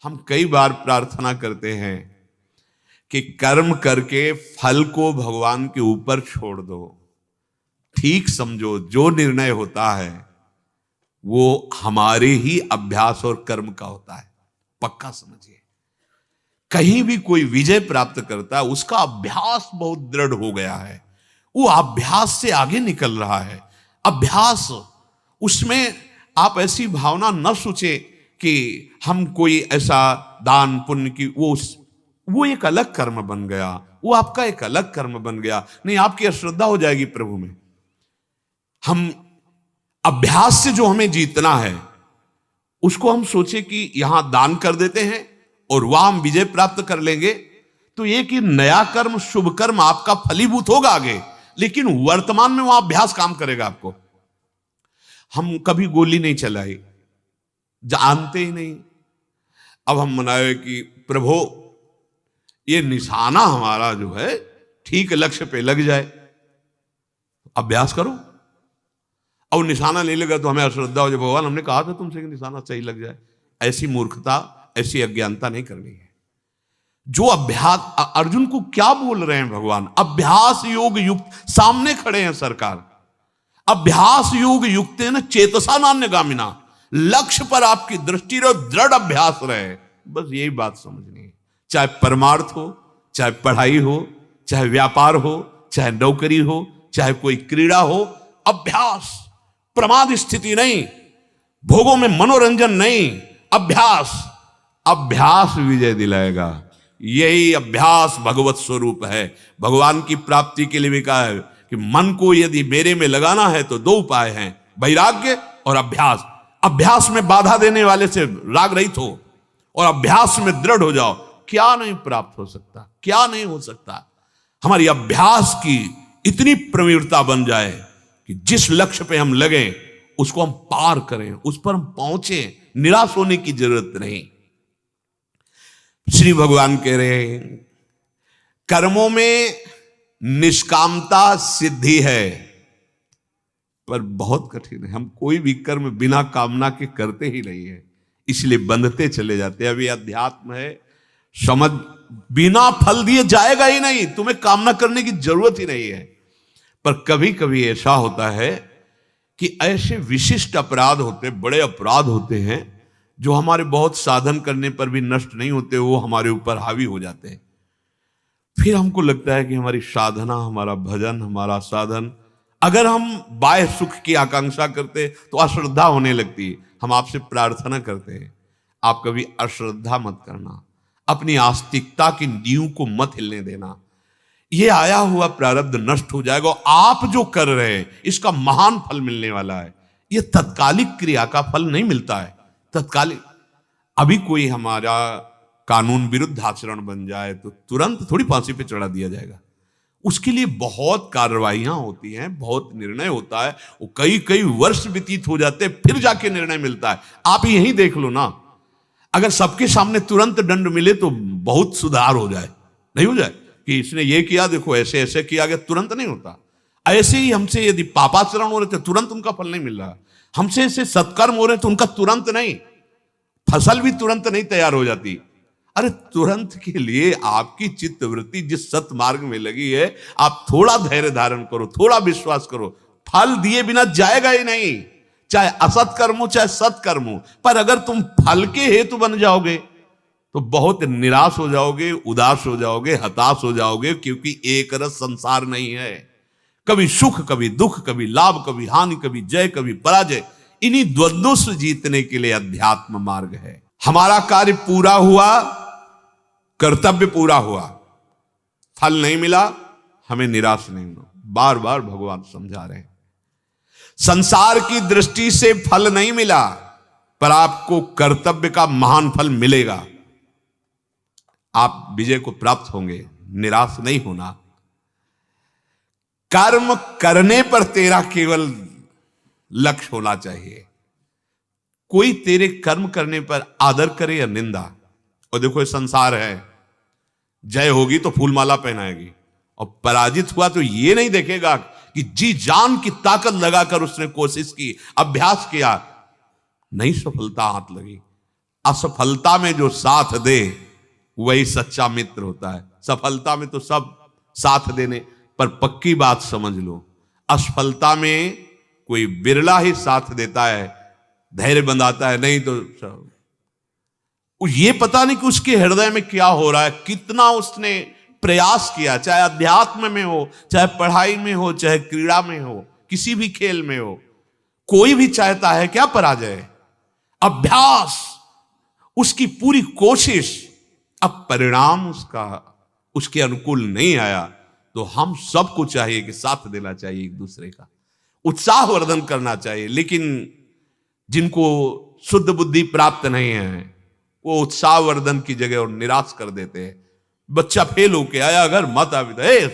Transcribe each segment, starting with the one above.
हम कई बार प्रार्थना करते हैं कि कर्म करके फल को भगवान के ऊपर छोड़ दो, ठीक समझो जो निर्णय होता है वो हमारे ही अभ्यास और कर्म का होता है। पक्का समझिए, कहीं भी कोई विजय प्राप्त करता है उसका अभ्यास बहुत दृढ़ हो गया है, वो अभ्यास से आगे निकल रहा है। अभ्यास, उसमें आप ऐसी भावना न सोचे कि हम कोई ऐसा दान पुण्य की, वो एक अलग कर्म बन गया, वो आपका एक अलग कर्म बन गया। नहीं, आपकी अश्रद्धा हो जाएगी प्रभु में। हम अभ्यास से जो हमें जीतना है उसको हम सोचे कि यहां दान कर देते हैं और वहां हम विजय प्राप्त कर लेंगे, तो एक ही नया कर्म, शुभ कर्म आपका फलीभूत होगा आगे, लेकिन वर्तमान में वहां अभ्यास काम करेगा आपको। हम कभी गोली नहीं चलाई, जानते ही नहीं। अब हम मनाए कि प्रभु ये निशाना हमारा जो है ठीक लक्ष्य पे लग जाए, अभ्यास करो। और निशाना नहीं लगा तो हमें अश्रद्धा हो जाए, भगवान हमने कहा था तुमसे कि निशाना सही लग जाए। ऐसी मूर्खता, ऐसी अज्ञानता नहीं करनी है। जो अभ्यास, अर्जुन को क्या बोल रहे हैं भगवान? अभ्यास योग युक्त, सामने खड़े हैं सरकार। अभ्यास योग युक्त है ना, चेतसा नान्यगामिना, लक्ष्य पर आपकी दृष्टि रहे, दृढ़ अभ्यास रहे। बस यही बात समझनी है। चाहे परमार्थ हो, चाहे पढ़ाई हो, चाहे व्यापार हो, चाहे नौकरी हो, चाहे कोई क्रीड़ा हो, अभ्यास, प्रमाद स्थिति नहीं, भोगों में मनोरंजन नहीं, अभ्यास। अभ्यास विजय दिलाएगा। यही अभ्यास भगवत स्वरूप है। भगवान की प्राप्ति के लिए भी कहा है कि मन को यदि मेरे में लगाना है तो दो उपाय हैं, वैराग्य और अभ्यास। अभ्यास में बाधा देने वाले से राग रहित हो और अभ्यास में दृढ़ हो जाओ। क्या नहीं प्राप्त हो सकता, क्या नहीं हो सकता। हमारी अभ्यास की इतनी प्रवीणता बन जाए कि जिस लक्ष्य पे हम लगे उसको हम पार करें, उस पर हम पहुंचे, निराश होने की जरूरत नहीं। श्री भगवान कह रहे हैं कर्मों में निष्कामता सिद्धि है, पर बहुत कठिन है। हम कोई भी कर्म बिना कामना के करते ही नहीं है, इसलिए बंधते चले जाते हैं। अभी अध्यात्म है, समझ, बिना फल दिए जाएगा ही नहीं, तुम्हें कामना करने की जरूरत ही नहीं है। पर कभी कभी ऐसा होता है कि ऐसे विशिष्ट अपराध होते, बड़े अपराध होते हैं जो हमारे बहुत साधन करने पर भी नष्ट नहीं होते, वो हमारे ऊपर हावी हो जाते हैं। फिर हमको लगता है कि हमारी साधना, हमारा भजन, हमारा साधन, अगर हम बाह्य सुख की आकांक्षा करते तो अश्रद्धा होने लगती है। हम आपसे प्रार्थना करते हैं, आप कभी अश्रद्धा मत करना, अपनी आस्तिकता की नींव को मत हिलने देना। ये आया हुआ प्रारब्ध नष्ट हो जाएगा। आप जो कर रहे हैं इसका महान फल मिलने वाला है। ये तत्कालिक क्रिया का फल नहीं मिलता है। तत्कालिक, अभी कोई हमारा कानून विरुद्ध आचरण बन जाए तो तुरंत थोड़ी फांसी पे चढ़ा दिया जाएगा। उसके लिए बहुत कार्रवाइयां होती हैं, बहुत निर्णय होता है, वो कई कई वर्ष व्यतीत हो जाते हैं, फिर जाके निर्णय मिलता है। आप यही देख लो ना, अगर सबके सामने तुरंत दंड मिले तो बहुत सुधार हो जाए, नहीं हो जाए कि इसने ये किया, देखो ऐसे ऐसे किया गया, तुरंत नहीं होता। ऐसे ही हमसे यदि पापाचरण हो रहे थे तुरंत उनका फल नहीं मिल रहा, हमसे ऐसे सत्कर्म हो रहे तो उनका तुरंत नहीं, फसल भी तुरंत नहीं तैयार हो जाती। अरे तुरंत के लिए आपकी चित्त वृत्ति जिस सत मार्ग में लगी है, आप थोड़ा धैर्य धारण करो, थोड़ा विश्वास करो, फल दिए बिना जाएगा ही नहीं। चाहे असत कर्म हो चाहे सत कर्म हो, पर अगर तुम फल के हेतु बन जाओगे तो बहुत निराश हो जाओगे, उदास हो जाओगे, हताश हो जाओगे, क्योंकि एक रस संसार नहीं है। कभी सुख कभी दुख, कभी लाभ कभी हानि, कभी जय कभी पराजय। इन्हीं द्वंद्वों से जीतने के लिए अध्यात्म मार्ग है। हमारा कार्य पूरा हुआ, कर्तव्य पूरा हुआ, फल नहीं मिला, हमें निराश नहीं होना। बार बार भगवान समझा रहे हैं, संसार की दृष्टि से फल नहीं मिला, पर आपको कर्तव्य का महान फल मिलेगा। आप विजय को प्राप्त होंगे, निराश नहीं होना। कर्म करने पर तेरा केवल लक्ष्य होना चाहिए। कोई तेरे कर्म करने पर आदर करे या निंदा, और देखो ये संसार है, जय होगी तो फूलमाला पहनाएगी, और पराजित हुआ तो ये नहीं देखेगा कि जी जान की ताकत लगाकर उसने कोशिश की, अभ्यास किया, नहीं सफलता हाथ लगी। असफलता में जो साथ दे वही सच्चा मित्र होता है। सफलता में तो सब साथ देने, पर पक्की बात समझ लो, असफलता में कोई बिरला ही साथ देता है, धैर्य बंधाता है, नहीं तो ये पता नहीं कि उसके हृदय में क्या हो रहा है, कितना उसने प्रयास किया, चाहे अध्यात्म में हो, चाहे पढ़ाई में हो, चाहे क्रीड़ा में हो, किसी भी खेल में हो। कोई भी चाहता है क्या पराजय, अभ्यास, उसकी पूरी कोशिश, अब परिणाम उसके अनुकूल नहीं आया, तो हम सबको चाहिए कि साथ देना चाहिए, एक दूसरे का उत्साहवर्धन करना चाहिए। लेकिन जिनको शुद्ध बुद्धि प्राप्त नहीं है, वो उत्साहवर्धन की जगह और निराश कर देते हैं। बच्चा फेल होके आया, अगर मत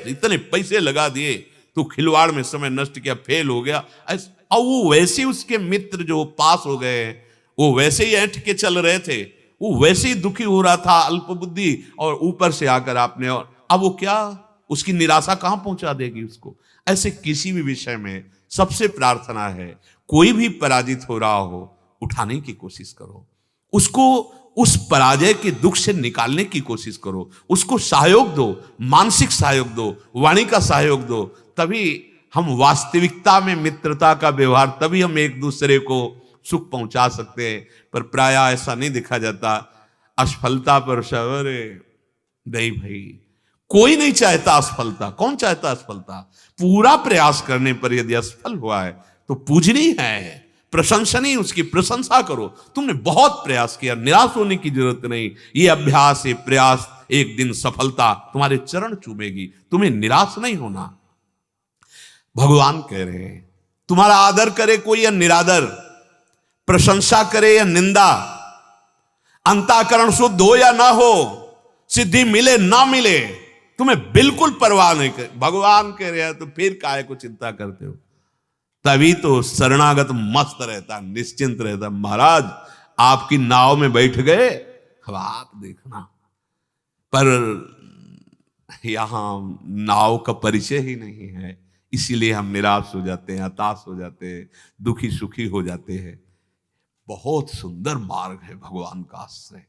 इतने पैसे लगा दिए, तो खिलवाड़ में समय नष्ट किया, फेल हो गया, और वो वैसे उसके मित्र जो पास हो गए, वो वैसे ही ऐंठ के चल रहे थे, वो वैसे ही दुखी हो रहा था, अल्प बुद्धि, और ऊपर से आकर आपने, और अब वो क्या, उसकी निराशा कहां पहुंचा देगी उसको। ऐसे किसी भी विषय में सबसे प्रार्थना है, कोई भी पराजित हो रहा हो, उठाने की कोशिश करो, उसको उस पराजय के दुख से निकालने की कोशिश करो, उसको सहयोग दो, मानसिक सहयोग दो, वाणी का सहयोग दो, तभी हम वास्तविकता में मित्रता का व्यवहार, तभी हम एक दूसरे को सुख पहुंचा सकते हैं। पर प्राय ऐसा नहीं देखा जाता, असफलता पर सवरे नहीं भाई, कोई नहीं चाहता असफलता। कौन चाहता असफलता? पूरा प्रयास करने पर यदि असफल हुआ है तो पूजनीय है, प्रशंसनीय, उसकी प्रशंसा करो, तुमने बहुत प्रयास किया, निराश होने की जरूरत नहीं। ये अभ्यास, ये प्रयास, एक दिन सफलता तुम्हारे चरण चूमेगी, तुम्हें निराश नहीं होना। भगवान कह रहे हैं, तुम्हारा आदर करे कोई या निरादर, प्रशंसा करे या निंदा, अंतःकरण शुद्ध हो या ना हो, सिद्धि मिले ना मिले, तुम्हें बिल्कुल परवाह नहीं कर। भगवान कह रहे हैं, तो फिर काहे को चिंता करते हो? तभी तो शरणागत मस्त रहता, निश्चिंत रहता। महाराज आपकी नाव में बैठ गए, अब आप देखना, पर यहां नाव का परिचय ही नहीं है, इसीलिए हम निराश हो जाते हैं, हताश हो जाते हैं, दुखी सुखी हो जाते हैं। बहुत सुंदर मार्ग है भगवान का आश्रय,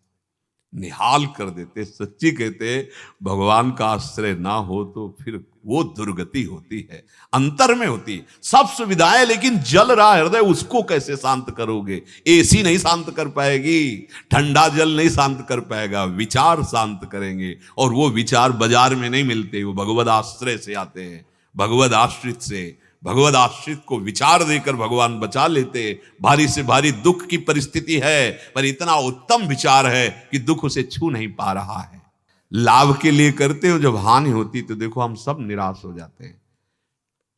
निहाल कर देते। सच्ची कहते, भगवान का आश्रय ना हो तो फिर वो दुर्गति होती है, अंतर में होती है। सब सुविधाएं, लेकिन जल रहा हृदय, उसको कैसे शांत करोगे? एसी नहीं शांत कर पाएगी, ठंडा जल नहीं शांत कर पाएगा, विचार शांत करेंगे। और वो विचार बाजार में नहीं मिलते, वो भगवद आश्रय से आते हैं, भगवद आश्रित से। भगवद आश्रित को विचार देकर भगवान बचा लेते। भारी से भारी दुख की परिस्थिति है, पर इतना उत्तम विचार है कि दुख उसे छू नहीं पा रहा है। लाभ के लिए करते हो, जब हानि होती तो देखो हम सब निराश हो जाते हैं।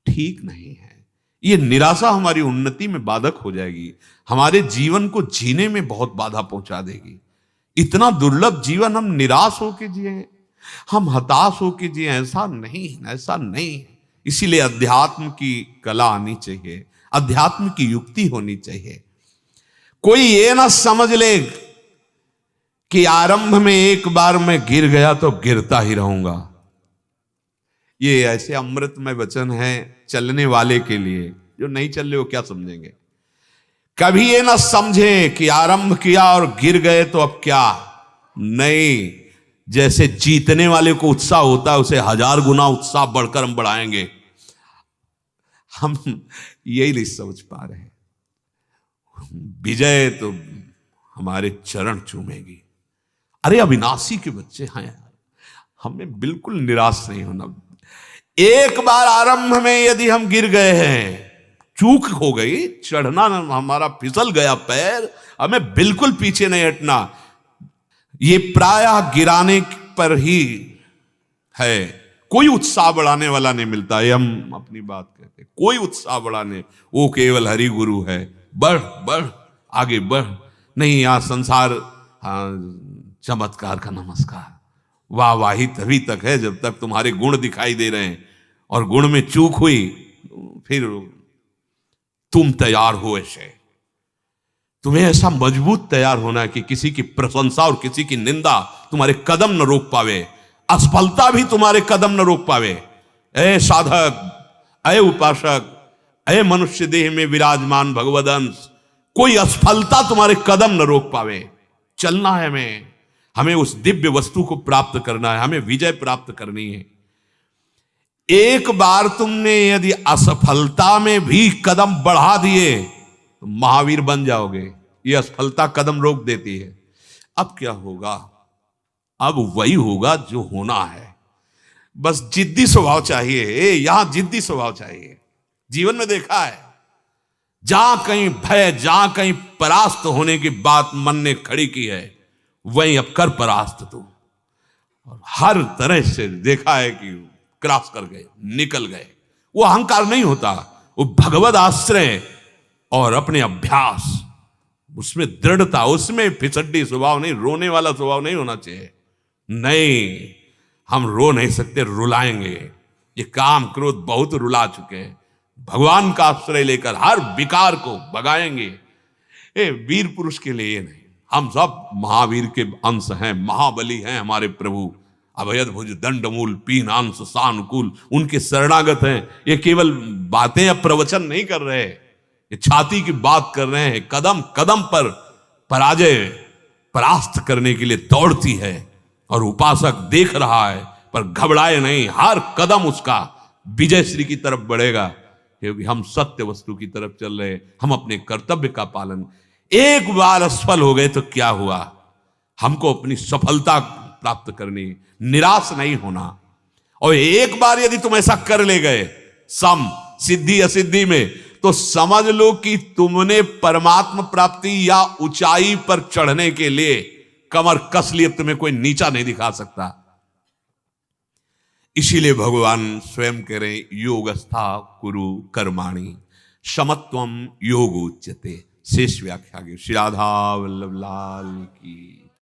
ठीक नहीं है, ये निराशा हमारी उन्नति में बाधक हो जाएगी, हमारे जीवन को जीने में बहुत बाधा पहुंचा देगी। इतना दुर्लभ जीवन हम निराश होके जिए, हम हताश होके जिए, ऐसा नहीं, ऐसा नहीं। इसीलिए अध्यात्म की कला आनी चाहिए, अध्यात्म की युक्ति होनी चाहिए। कोई ये ना समझ ले कि आरंभ में एक बार मैं गिर गया तो गिरता ही रहूंगा। ये ऐसे अमृतमय वचन है चलने वाले के लिए, जो नहीं चल रहे वो क्या समझेंगे। कभी ये ना समझे कि आरंभ किया और गिर गए तो अब क्या नहीं। जैसे जीतने वाले को उत्साह होता है, उसे 1000 गुना उत्साह बढ़कर हम बढ़ाएंगे। हम यही नहीं समझ पा रहे हैं। विजय तो हमारे चरण चूमेगी। अरे अविनाशी के बच्चे हैं यार, हमें बिल्कुल निराश नहीं होना। एक बार आरंभ में यदि हम गिर गए हैं, चूक हो गई, चढ़ना हमारा फिसल गया पैर, हमें बिल्कुल पीछे नहीं हटना। ये प्रायः गिराने पर ही है, कोई उत्साह बढ़ाने वाला नहीं मिलता। ये हम अपनी बात कहते, कोई उत्साह बढ़ाने, वो केवल हरि गुरु है, बढ़ बढ़ आगे बढ़। नहीं, यहां संसार, चमत्कार का नमस्कार, वाह वाही तभी तक है जब तक तुम्हारे गुण दिखाई दे रहे हैं, और गुण में चूक हुई फिर तुम तैयार हो। ऐसे तुम्हें ऐसा मजबूत तैयार होना है कि किसी की प्रशंसा और किसी की निंदा तुम्हारे कदम न रोक पावे, असफलता भी तुम्हारे कदम न रोक पावे। ऐ साधक, ऐ उपासक, ऐ मनुष्य देह में विराजमान भगवदंश, कोई असफलता तुम्हारे कदम न रोक पावे। चलना है हमें उस दिव्य वस्तु को प्राप्त करना है, हमें विजय प्राप्त करनी है। एक बार तुमने यदि असफलता में भी कदम बढ़ा दिए तो महावीर बन जाओगे। ये असफलता कदम रोक देती है। अब क्या होगा? अब वही होगा जो होना है। बस जिद्दी स्वभाव चाहिए, यहां जिद्दी स्वभाव चाहिए। जीवन में देखा है, जहां कहीं भय, जहां कहीं परास्त होने की बात मन ने खड़ी की है, वहीं अब कर परास्त तू। और हर तरह से देखा है कि क्रॉस कर गए, निकल गए। वो अहंकार नहीं होता, वो भगवत आश्रय और अपने अभ्यास, उसमें दृढ़ता, उसमें फिसड्डी स्वभाव नहीं, रोने वाला स्वभाव नहीं होना चाहिए। नहीं, हम रो नहीं सकते, रुलाएंगे। ये काम क्रोध बहुत रुला चुके हैं। भगवान का आश्रय लेकर हर विकार को भगाएंगे। वीर पुरुष के लिए नहीं, हम सब महावीर के अंश हैं, महाबली हैं हमारे प्रभु। अभयद भुज दंडमूल पीन अंश सानुकूल, उनके शरणागत हैं। ये केवल बातें या प्रवचन नहीं कर रहे, ये छाती की बात कर रहे हैं। कदम कदम पर पराजय परास्त करने के लिए दौड़ती है और उपासक देख रहा है, पर घबराए नहीं। हर कदम उसका विजय श्री की तरफ बढ़ेगा, क्योंकि हम सत्य वस्तु की तरफ चल रहे हैं। हम अपने कर्तव्य का पालन। एक बार असफल हो गए तो क्या हुआ? हमको अपनी सफलता प्राप्त करनी, निराश नहीं होना। और एक बार यदि तुम ऐसा कर ले गए सम सिद्धि असिद्धि में, तो समझ लो कि तुमने परमात्मा प्राप्ति या ऊंचाई पर चढ़ने के लिए कमर कस लिए, तुम्हें कोई नीचा नहीं दिखा सकता। इसीलिए भगवान स्वयं कह रहे, योगस्था कुरु कर्माणि समत्वम योग उच्यते। शेष व्याख्या की श्री राधा वल्लभ लाल की।